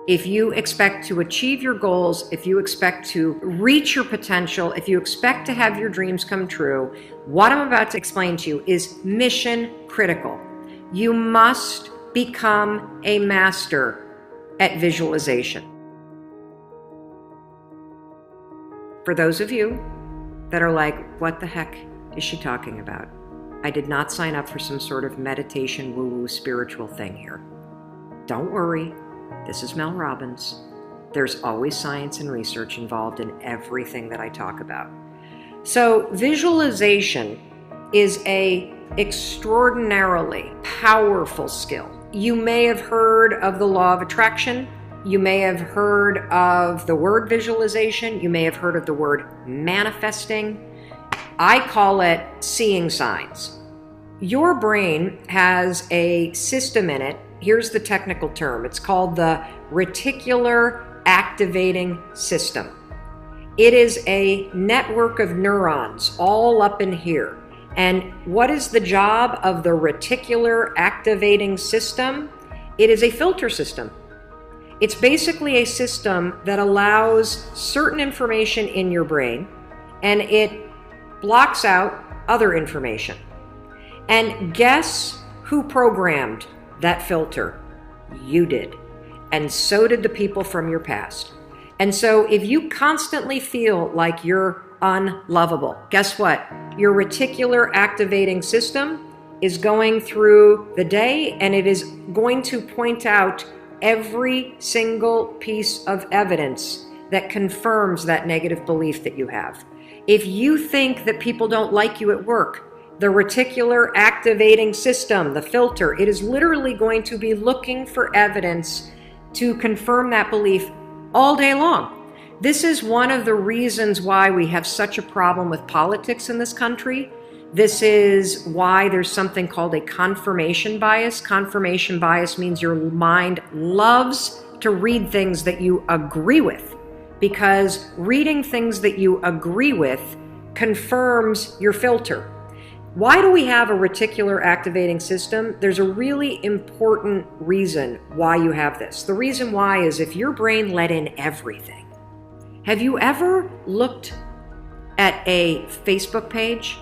if you expect to achieve your goals, if you expect to reach your potential, if you expect to have your dreams come true, what I'm about to explain to you is mission critical. You must become a master at visualization. For those of you that are like, what the heck is she talking about? I did not sign up for some sort of meditation woo-woo spiritual thing here. Don't worry. This is Mel Robbins. There's always science and research involved in everything that I talk about. So visualization is an extraordinarily powerful skill. You may have heard of the law of attraction. You may have heard of the word visualization. You may have heard of the word manifesting. I call it seeing signs. Your brain has a system in it. Here's the technical term. It's called the reticular activating system. It is a network of neurons all up in here. And what is the job of the reticular activating system? It is a filter system. It's basically a system that allows certain information in your brain and it blocks out other information. And guess who programmed that filter? You did. And so did the people from your past. And so if you constantly feel like you're unlovable, guess what? Your reticular activating system is going through the day and it is going to point out every single piece of evidence that confirms that negative belief that you have. If you think that people don't like you at work, the reticular activating system, the filter, it is literally going to be looking for evidence to confirm that belief all day long. This is one of the reasons why we have such a problem with politics in this country. This is why there's something called a confirmation bias. Confirmation bias means your mind loves to read things that you agree with, because reading things that you agree with confirms your filter. Why do we have a reticular activating system? There's a really important reason why you have this. The reason why is if your brain let in everything. Have you ever looked at a Facebook page?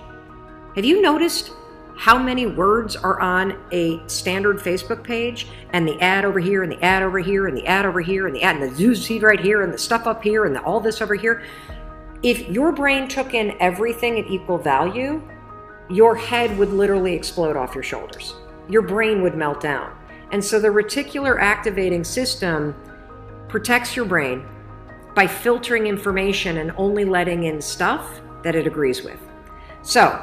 Have you noticed how many words are on a standard Facebook page, and the ad over here and the ad over here and the ad over here and the ad and the news feed right here and the stuff up here and all this over here? If your brain took in everything at equal value, your head would literally explode off your shoulders. Your brain would melt down. And so the reticular activating system protects your brain by filtering information and only letting in stuff that it agrees with. So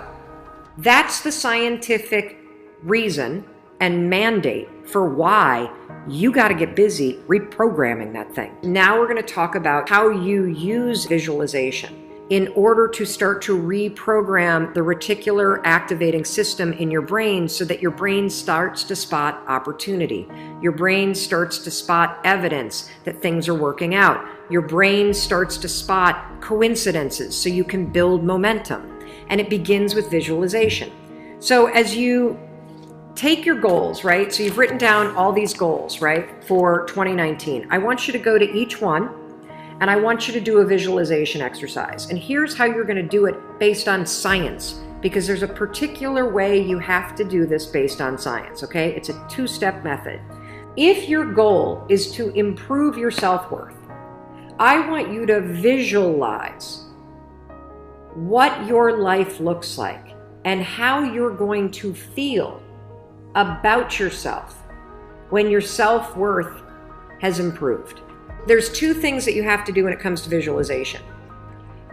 that's the scientific reason and mandate for why you got to get busy reprogramming that thing. Now we're going to talk about how you use visualization in order to start to reprogram the reticular activating system in your brain so that your brain starts to spot opportunity. Your brain starts to spot evidence that things are working out. Your brain starts to spot coincidences so you can build momentum. And it begins with visualization. So as you take your goals, right? So you've written down all these goals, right, for 2019. I want you to go to each one and I want you to do a visualization exercise. And here's how you're going to do it based on science, because there's a particular way you have to do this based on science, okay? It's a two-step method. If your goal is to improve your self-worth, I want you to visualize what your life looks like and how you're going to feel about yourself when your self-worth has improved. There's two things that you have to do when it comes to visualization.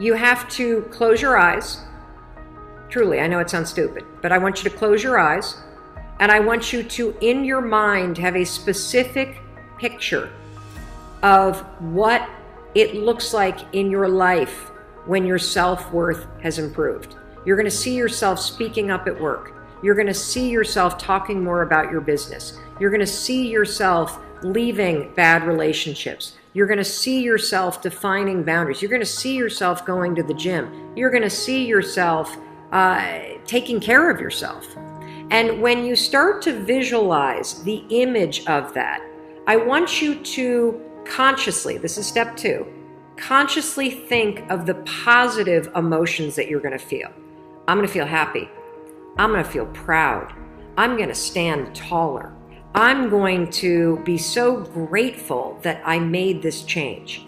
You have to close your eyes. Truly, I know it sounds stupid, but I want you to close your eyes and I want you to, in your mind, have a specific picture of what it looks like in your life when your self-worth has improved. You're going to see yourself speaking up at work. You're going to see yourself talking more about your business. You're going to see yourself leaving bad relationships. You're going to see yourself defining boundaries. You're going to see yourself going to the gym. You're going to see yourself taking care of yourself. And when you start to visualize the image of that, I want you to consciously, this is step 2, consciously think of the positive emotions that you're going to feel. I'm going to feel happy. I'm going to feel proud. I'm going to stand taller. I'm going to be so grateful that I made this change.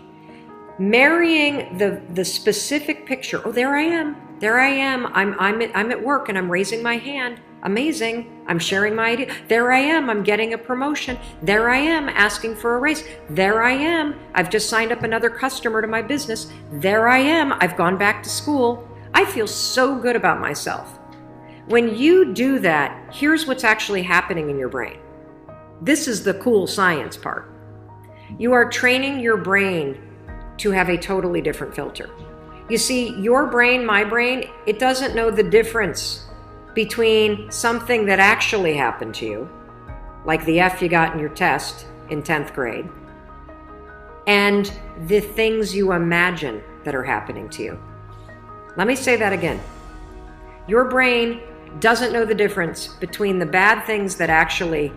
Marrying the specific picture. Oh, there I am. There I am. I'm at work and I'm raising my hand. Amazing. I'm sharing my idea. There I am. I'm getting a promotion. There I am asking for a raise. There I am. I've just signed up another customer to my business. There I am. I've gone back to school. I feel so good about myself. When you do that, here's what's actually happening in your brain. This is the cool science part. You are training your brain to have a totally different filter. You see, your brain, my brain, it doesn't know the difference between something that actually happened to you, like the F you got in your test in 10th grade, and the things you imagine that are happening to you. Let me say that again. Your brain doesn't know the difference between the bad things that actually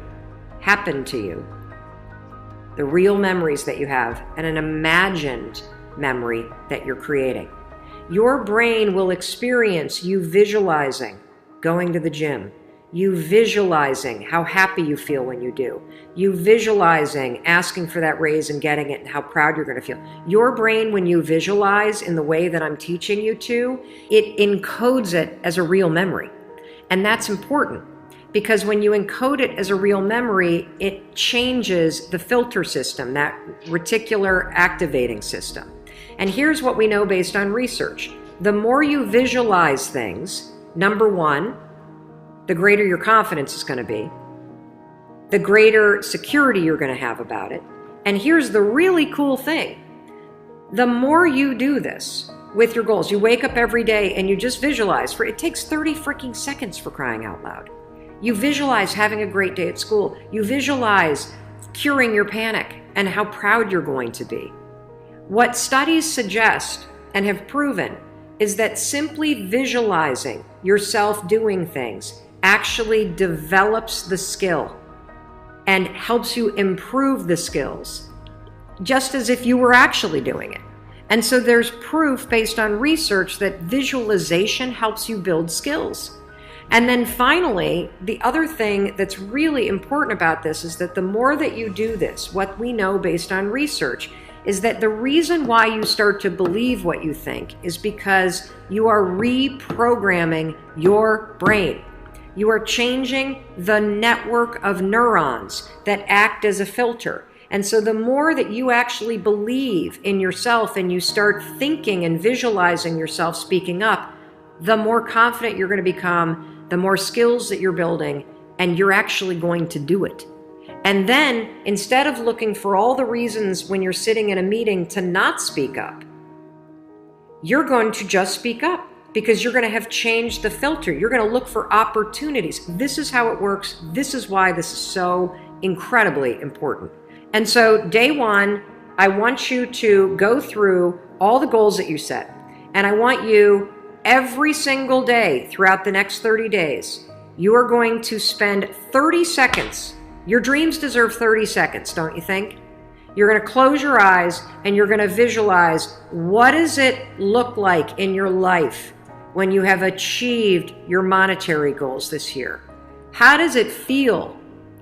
happened to you, the real memories that you have, and an imagined memory that you're creating. Your brain will experience you visualizing going to the gym, you visualizing how happy you feel when you do, you visualizing asking for that raise and getting it and how proud you're going to feel. Your brain, when you visualize in the way that I'm teaching you to, it encodes it as a real memory. And that's important because when you encode it as a real memory, it changes the filter system, that reticular activating system. And here's what we know based on research. The more you visualize things, number one, the greater your confidence is going to be, the greater security you're going to have about it. And here's the really cool thing. The more you do this with your goals, you wake up every day and you just visualize, it takes 30 freaking seconds for crying out loud. You visualize having a great day at school. You visualize curing your panic and how proud you're going to be. What studies suggest and have proven is that simply visualizing yourself doing things actually develops the skill and helps you improve the skills, just as if you were actually doing it. And so there's proof based on research that visualization helps you build skills. And then finally, the other thing that's really important about this is that the more that you do this, what we know based on research is that the reason why you start to believe what you think is because you are reprogramming your brain. You are changing the network of neurons that act as a filter. And so the more that you actually believe in yourself and you start thinking and visualizing yourself speaking up, the more confident you're going to become, the more skills that you're building, and you're actually going to do it. And then, instead of looking for all the reasons when you're sitting in a meeting to not speak up, you're going to just speak up because you're going to have changed the filter. You're going to look for opportunities. This is how it works. This is why this is so incredibly important. And so, day one, I want you to go through all the goals that you set. And I want you, every single day throughout the next 30 days, you are going to spend 30 seconds. Your dreams deserve 30 seconds, don't you think? You're going to close your eyes and you're going to visualize, what does it look like in your life when you have achieved your monetary goals this year? How does it feel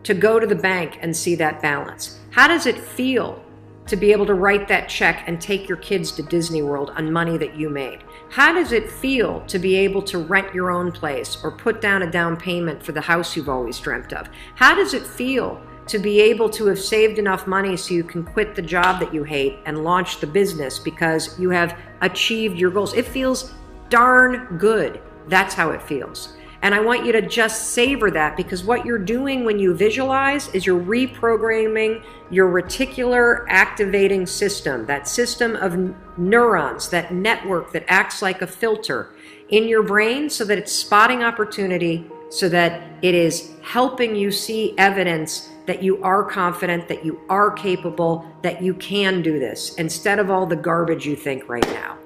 to go to the bank and see that balance? How does it feel to be able to write that check and take your kids to Disney World on money that you made? How does it feel to be able to rent your own place or put down a down payment for the house you've always dreamt of? How does it feel to be able to have saved enough money so you can quit the job that you hate and launch the business because you have achieved your goals? It feels darn good. That's how it feels. And I want you to just savor that, because what you're doing when you visualize is you're reprogramming your reticular activating system, that system of neurons, that network that acts like a filter in your brain so that it's spotting opportunity, so that it is helping you see evidence that you are confident, that you are capable, that you can do this, instead of all the garbage you think right now.